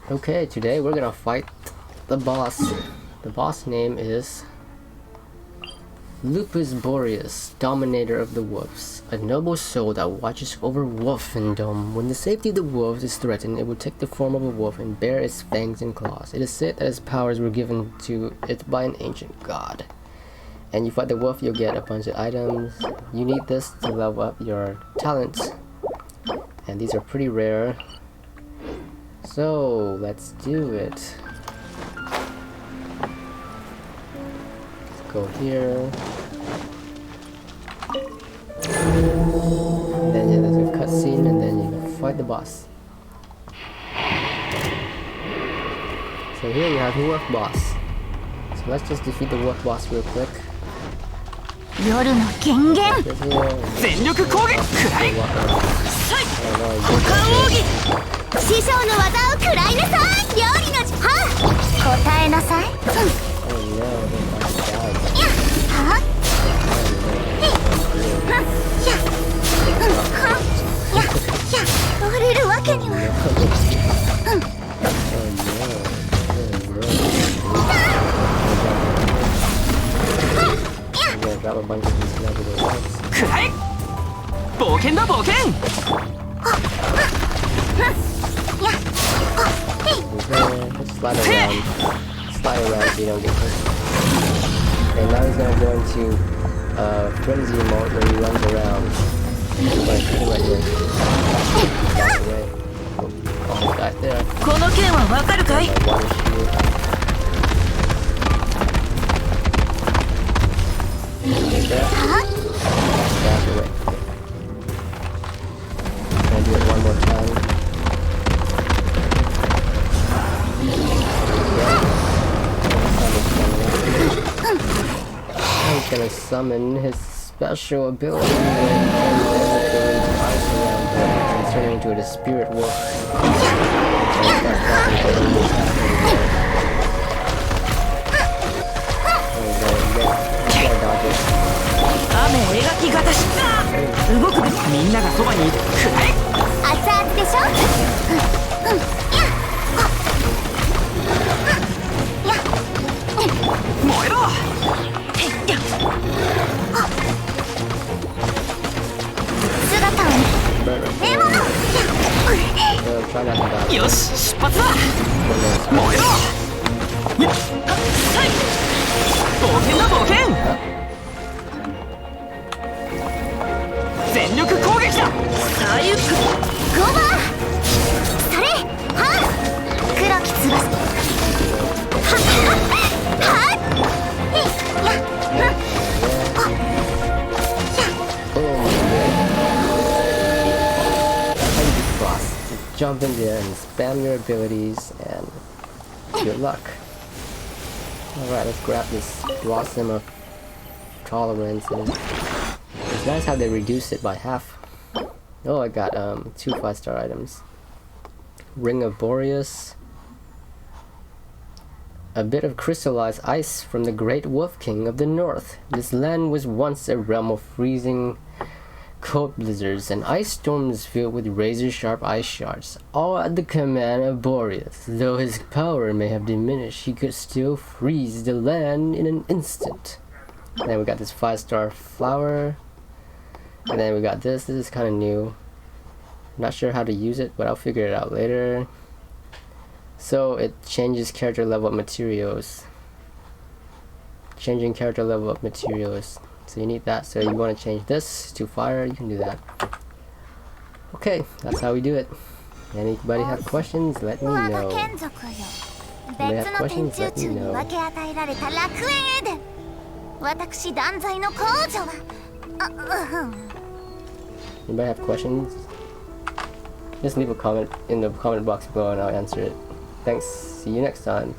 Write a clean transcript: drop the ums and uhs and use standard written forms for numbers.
Okay, today we're gonna fight the boss. The boss name is Lupus Boreas, Dominator of the Wolves, a noble soul that watches over wolfendom. When the safety of the wolves is threatened, it will take the form of a wolf and bare its fangs and claws. It is said that its powers were given to it by an ancient god. And you fight the wolf, you'll get a bunch of items. You need this to level up your talents, and these are pretty rare. So let's do it. Let's go here. And then yeah, there's a cutscene, and then you fight the boss. So here you have the Wolf Boss. So let's just defeat the Wolf Boss real quick. 夜の権限全力攻撃くらい股間奥義師匠の技を食らいなさい料理の時間答えなさいやは折れるわけにはくらえ冒険だ冒険Slide around so you don't get hurt. And now he's gonna go into frenzy mode where he runs around. Right here. Almost got there. この剣はわかるかい Like that. Dash away. Gonna do it one more time. Now he's gonna summon his special ability and ice around him and turn him into a spirit wolf.動くべきみんながそばにいるくらえ熱々でしょ燃えろ姿を獲物よし出発だ燃えろ冒険だ冒険全力攻撃だ左右ゴマそれは黒き翼Jump in there and spam your abilities and good luck. Alright, let's grab this Blossom of Tolerance. It's nice how they reduce it by half. Oh, I got 2 5-star items. Ring of Boreas. A bit of crystallized ice from the Great Wolf King of the North. This land was once a realm of freezing cold blizzards and ice storms filled with razor-sharp ice shards, all at the command of Boreas. Though his power may have diminished, he could still freeze the land in an instant. And then we got this 5-star flower. And then we got this. This is kind of new. Not sure how to use it, but I'll figure it out later. So it changes character level up materials. Changing character level up materials. So you need that. So you want to change this to fire, you can do that. Okay, that's how we do it. Anybody have questions? Let me know. Anybody have questions? Let me know. Anybody have questions? Just leave a comment in the comment box below and I'll answer it. Thanks. See you next time.